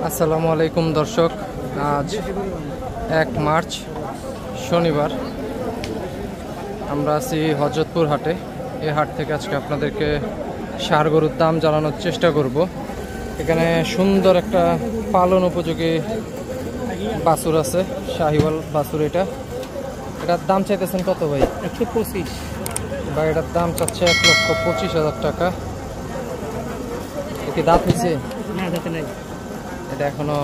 আসসালামু আলাইকুম দর্শক, আজ 1 মার্চ শনিবার। আমরা আছি হযরতপুর হাটে। এই হাট থেকে আজকে আপনাদেরকে ষাঁড় গরুর দাম জানানোর চেষ্টা করব। এখানে সুন্দর একটা পালন উপযোগী বাছুর আছে, শাহিওয়াল বাছুর। এটার দাম চাইতেছেন কত ভাই? 125 ভাই। এটার দাম চাচ্ছে 1,25,000 টাকা। কি দাঁত হয়েছে? না, দাঁতে নাই। এটা এখনো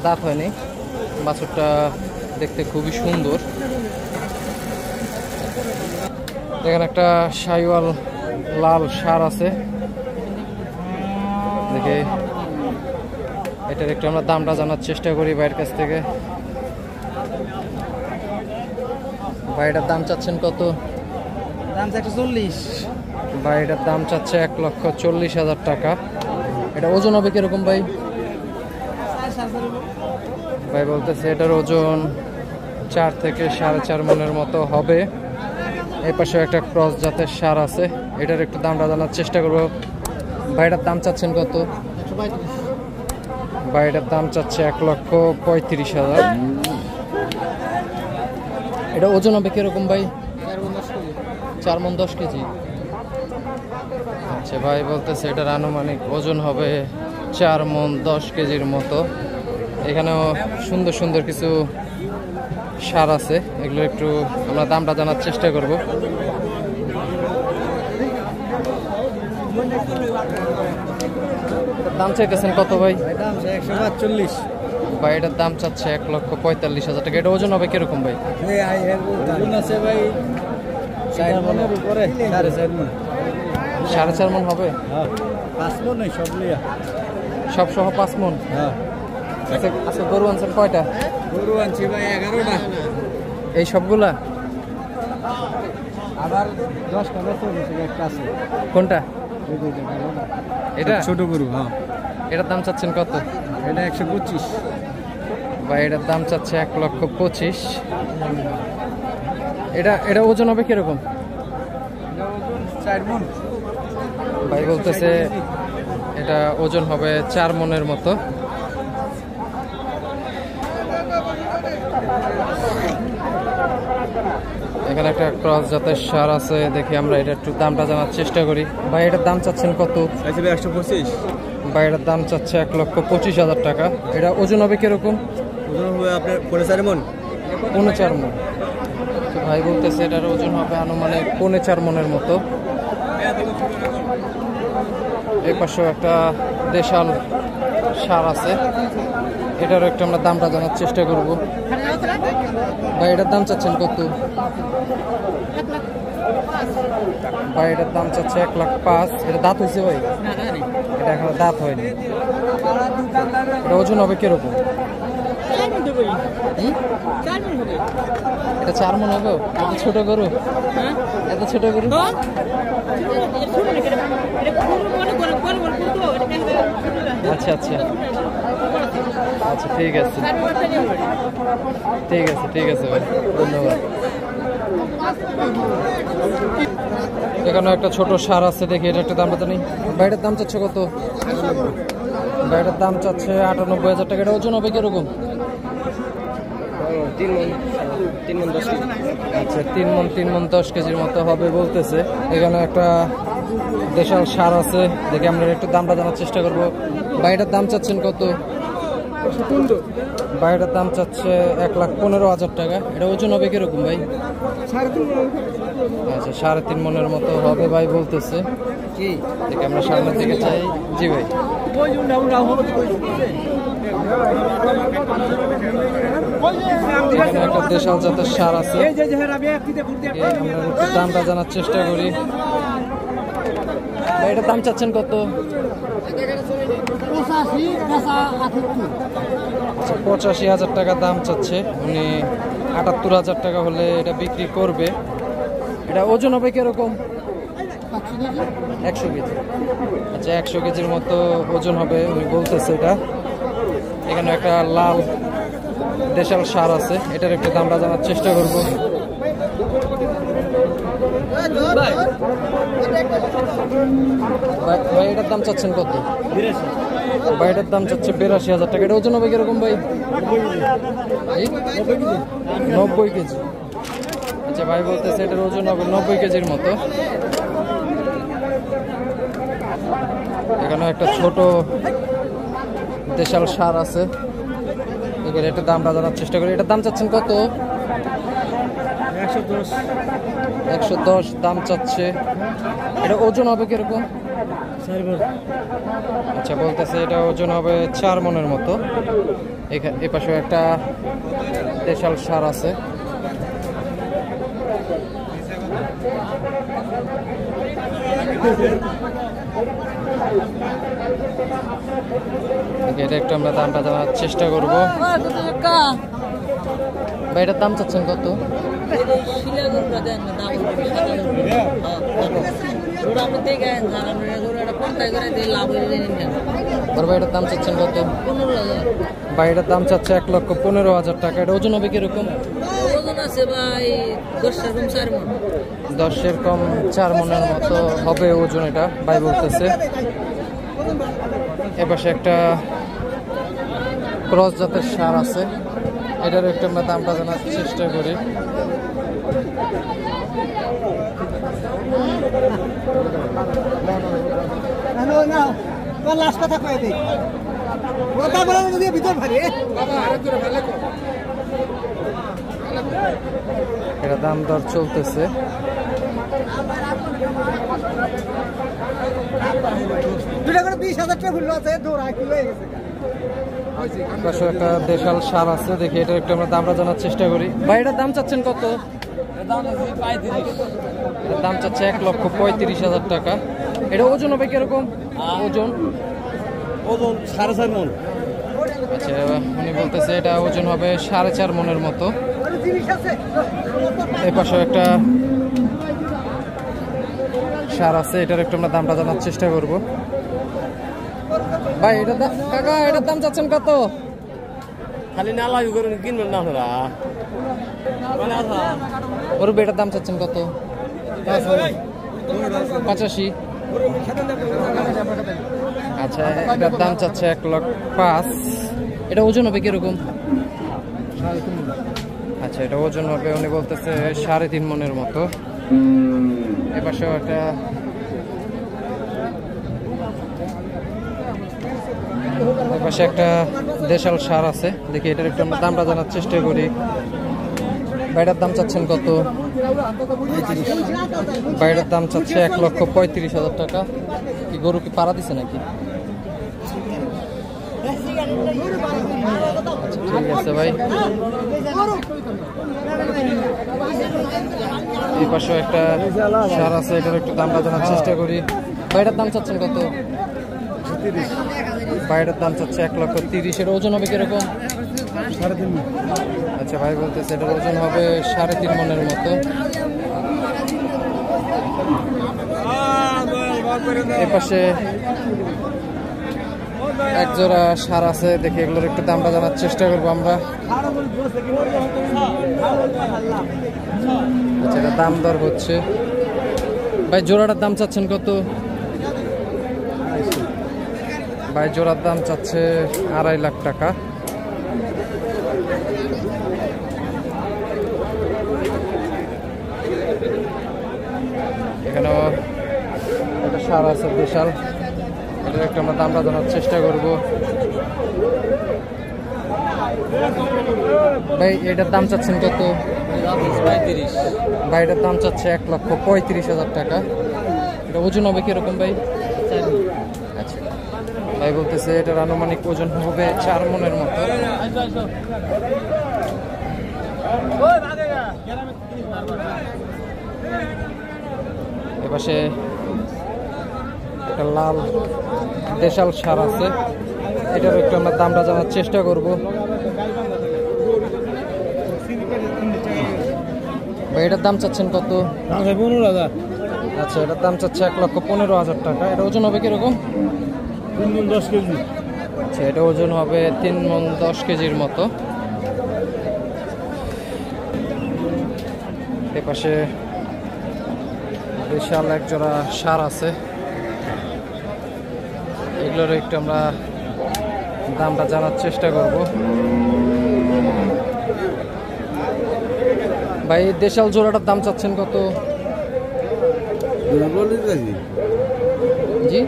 দাঁত হয়নি। বাছুরটা দেখতে খুবই সুন্দর। এখানে একটা শাহিওয়াল লাল ষাঁড় আছে, দেখে এটার একটু আমরা দামটা জানার চেষ্টা করি ভাইয়ের কাছ থেকে। ভাই এটার দাম চাচ্ছেন কত? দাম 140। ভাই এটার দাম চাচ্ছে 1,40,000 টাকা। এটা ওজন হবে কিরকম ভাই? ভাই বলতেছে এটার ওজন 4 থেকে 4.5 মনের মতো হবে। এই পাশে একটা ক্রস জাতের ষাঁড় আছে, এটার একটু দামটা জানার চেষ্টা করবো। ভাই এটার দাম চাচ্ছেন কত? ভাই এটার দাম চাচ্ছে 1,35,000। এটা ওজন হবে কিরকম ভাই? 4 মণ 10 কেজি। আচ্ছা, ভাই বলতেছে এটার আনুমানিক ওজন হবে 4 মণ 10 কেজির মতো। এখানেও সুন্দর সুন্দর কিছু ষাঁড় আছে, এগুলো একটু আমরা দামটা জানার চেষ্টা করব। দাম চাইতেছেন কত ভাই? দাম 145। ভাই এটার দাম চাচ্ছে 1,45,000 টাকা। এটা ওজন হবে কিরকম ভাই? আছে ভাই 4 মনের উপরে, 4.5 মণ। 4.5 মণ হবে? হ্যাঁ, 5 মণ নাই সব লিয়া। সব সহ 5 মণ? হ্যাঁ। আচ্ছা, গরু আনছেন কয়টা? গরু আনছি ভাই 11টা। এই সবগুলা? আবার 10টা বেচে একটা আছে। কোনটা? এটা ছোট গরু। হ্যাঁ। এটার দাম চাচ্ছেন কত? এটা 125। ভাই এটার দাম চাচ্ছে 1,25,000। এটা ওজন হবে কিরকম? 4 মণ। ভাই বলতেছে এটা ওজন হবে 4 মণের মতো। এখানে একটা ক্রস জাতের ষাঁড় আছে, দেখি আমরা এটা একটু দামটা জানার চেষ্টা করি। ভাই এটার দাম চাচ্ছেন কত? 125। ভাই এটার দাম চাচ্ছে 1,25,000 টাকা। এটা ওজন হবে কিরকম? ওজন হবে আপনার 4.5 মণ। 4.5 মণ। তো ভাই বলতেছে এটার ওজন হবে আনুমানিক 4.5 মণের মতো। এই পাশেও একটা দেশাল ষাঁড় আছে, এটারও একটু আমরা দামটা জানার চেষ্টা করব। ভাই এটার দাম চাচ্ছেন কত? ভাই এটার দাম চাচ্ছে 1,05,000। এটা দাঁত হয়েছে ভাই? এটা এখন দাঁত হয়নি। এটা ওজন হবে কিরকম? এটা 4 মণ হবে? এত ছোট গরু? এত ছোট গরু? আচ্ছা আচ্ছা আচ্ছা, ঠিক আছে ঠিক আছে ঠিক আছে ভাই, ধন্যবাদ। এখানে একটা ছোট ষাঁড় আছে, দেখি এটা একটা দাম জানি। ভাইটার দাম চাচ্ছে কত? ভাইটার দাম চাচ্ছে 98,000 টাকা। এটা ওজন হবে কিরকম? 3 মণ 10 কেজি। আচ্ছা, 3 মণ 10 কেজির মতো হবে বলতেছে। এখানে একটা দেশাল ষাঁড় আছে, দেখি আমরা একটু দামটা জানার চেষ্টা করবো। ভাইটার দাম চাচ্ছেন কত? ভাইটার দাম চাচ্ছে 1,15,000 টাকা। এটা ওজন হবে কিরকম ভাই? আচ্ছা, 3.5 মণের মতো হবে ভাই বলতেছে। দেখি আমরা সামনের দিকে চাই। জি ভাই। একটা দেশাল জাতের ষাঁড় আছে, আমরা একটু দামটা জানার চেষ্টা করি। ভাই এটার দাম চাচ্ছেন কত? 85,000 টাকা দাম চাচ্ছে উনি। 78,000 টাকা হলে এটা বিক্রি করবে। এটা ওজন হবে কিরকম? 100 কেজি। আচ্ছা, 100 কেজির মতো ওজন হবে উনি বলতেছে এটা। এখানে একটা লাল দেশাল ষাঁড় আছে, এটার একটু দামটা জানার চেষ্টা করব। ভাই এটার দাম চাচ্ছেন কত? ভাই এটার দাম চাচ্ছে 82,000 টাকা। এটা ওজন হবে কিরকম ভাই? 90 কেজি। আচ্ছা ভাই বলতেছে এটার ওজন হবে 90 কেজির মতো। এখানে একটা ছোট দেশাল সার আছে, এটার দামটা জানার চেষ্টা করি। এটার দাম চাচ্ছেন কত? 110 দাম চাচ্ছে। এটা ওজন হবে কিরকম? আচ্ছা বলতেছে এটা ওজন হবে 4 মনের মতো। এ পাশে একটা দেশাল সার আছে। এটা একটু আমরা দামটা জানার চেষ্টা করবো। ভাই এটার দাম চাচ্ছেন কত? এটার দাম চাচ্ছেন কত? ভাই এটার দাম চাচ্ছে 1,15,000 টাকা। এটা ওজন হবে কিরকম? 10 কম 4 মনের মতো হবে ওজন এটা ভাই বলতেছে। এপাশে একটা ক্রস জাতের সার আছে, এটার একটু আমরা দামটা জানার চেষ্টা করি। এটা দাম দর চলতেছে। একটা দেশাল সার আছে, দেখি এটা একটু আমরা দামটা জানার চেষ্টা করি। ভাই এটার দাম চাচ্ছেন কত? দাম চাচ্ছে 1,35,000 টাকা। এটা ওজন হবে কিরকম? ওজন 4.5 মন। আচ্ছা উনি বলতেছে এটা ওজন হবে 4.5 মনের মতো। এই পাশে একটা সার আছে, এটার একটু আমরা দামটা জানার চেষ্টা করব। ভাই এটা কাকা এটার দাম চাচ্ছেন কত? খালি না লাগু করে কিনবেন না আপনারা। ওর এটার দাম চাচ্ছেন কত? 85। আচ্ছা এটার দাম চাচ্ছে 1,05,000। এটা ওজন হবে কিরকম? আচ্ছা এটা ওজন হবে উনি বলতেছে 3.5 মনের মতো। এপাশেও একটা এপাশে একটা দেশাল সার আছে, দেখি এটার একটু আমরা দামটা জানার চেষ্টা করি। বাইরের দাম চাচ্ছেন কত? বাইরের দাম চাচ্ছে 1,35,000 টাকা। কি গরু কি পাড়া দিছে নাকি? ঠিক আছে ভাই। এই পাশে একটা সার আছে, এটার একটু দামটা জানার চেষ্টা করি। বাইরের দাম চাচ্ছেন কত? বাইরের দাম চাচ্ছে 1,30,000। এর ওজন হবে কিরকম? 3.5 মন। আচ্ছা ভাই বলতেছে এটার ওজন হবে 3.5 মনের মতো। এ পাশে এক জোড়া সার আছে, দেখি এগুলোর একটু দামটা জানার চেষ্টা করবো আমরা। আচ্ছা এটা দাম দর হচ্ছে। ভাই জোড়াটার দাম চাচ্ছেন কত? ভাই জোড়ার দাম চাচ্ছে 2.5 লাখ টাকা। এখানেও একটা সার আছে বিশাল, এটার একটা আমরা দামটা জানার চেষ্টা করব। ভাই এটার দাম চাচ্ছেন কত? 35। ভাই এটার দাম চাচ্ছে 1,35,000 টাকা। এটা ওজন হবে কিরকম ভাই? আচ্ছা ভাই বলতেছে এটার আনুমানিক ওজন হবে 4 মনের মতো। এপাশে একটা লাল দেশাল সার আছে, এটার একটু আমরা দামটা জানার চেষ্টা করব। ভাই এটার দাম চাচ্ছেন কত? 15,000। আচ্ছা এটার দাম চাচ্ছে 1,15,000 টাকা। এটা ওজন হবে কিরকম? 3 মন 10 কেজি। আচ্ছা এটা ওজন হবে 3 মন 10 কেজির মতো। এপাশে বিশাল এক জোড়া সার আছে, এগুলোর একটু আমরা দামটা জানার চেষ্টা করব। ভাই দেশাল জোড়াটার দাম চাচ্ছেন কত? জি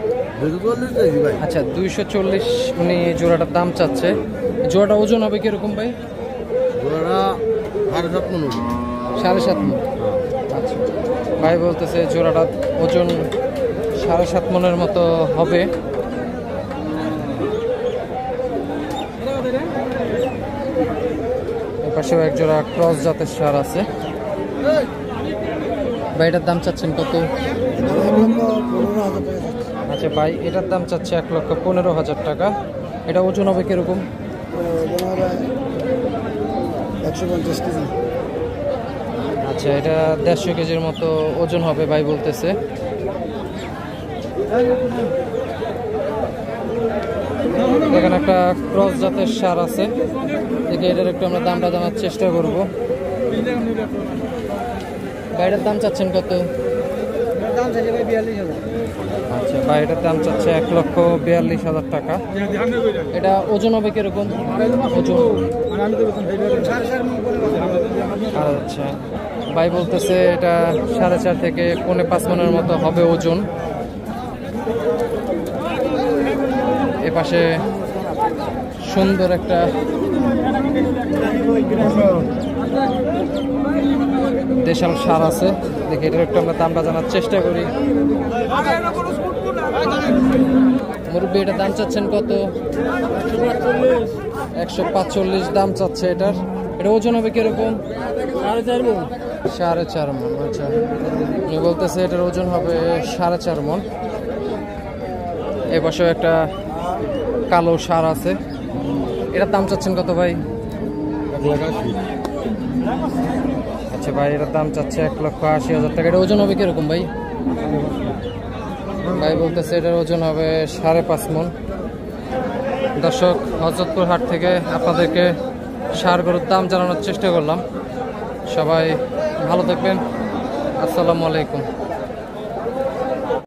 আচ্ছা 240 উনি জোড়াটার দাম চাচ্ছে। জোড়াটা ওজন হবে কিরকম ভাই? 7.5 মণ। আচ্ছা ভাই বলতেছে জোড়াটা ওজন 7.5 মণের মতো হবে। এপাশেও এক জোড়া ক্রস জাতের ষাঁড় আছে। ভাই এটার দাম চাচ্ছেন কত? আচ্ছা ভাই এটার দাম চাচ্ছে 1,15,000 টাকা। এটা ওজন হবে কিরকম? 150 কেজি। আচ্ছা এটা 150 কেজির মতো ওজন হবে ভাই বলতেছে। এখানে একটা ক্রস জাতের ষাঁড় আছে, দেখে এটার একটু আমরা দামটা জানার চেষ্টা করব। বাইরের দাম চাচ্ছেন কত? আচ্ছা বাইরের দাম চাচ্ছে 1,42,000 টাকা। এটা ওজন হবে কিরকম? ওজন আচ্ছা ভাই বলতেছে এটা 4.5 থেকে 4.5 মণের মতো হবে ওজন। এপাশে সুন্দর একটা দেশাল ষাঁড় আছে, দেখি এটার একটু আমরা দামটা জানার চেষ্টা করি। মুরব্বী এটার দাম চাচ্ছেন কত? 145 দাম চাচ্ছে এটার। এটা ওজন হবে কিরকম? 4.5 মণ। আচ্ছা উনি বলতেছে এটার ওজন হবে 4.5 মণ। এপাশেও একটা কালো ষাঁড় আছে, এটার দাম চাচ্ছেন কত ভাই? আচ্ছা ভাই এটার দাম চাচ্ছে 1,80,000 টাকা। এটা ওজন হবে কিরকম ভাই? ভাই বলতেছে এটার ওজন হবে 5.5 মণ। দর্শক হযরতপুর হাট থেকে আপনাদেরকে ষাঁড় গরুর দাম জানানোর চেষ্টা করলাম। সবাই ভালো থাকবেন। আসসালামু আলাইকুম।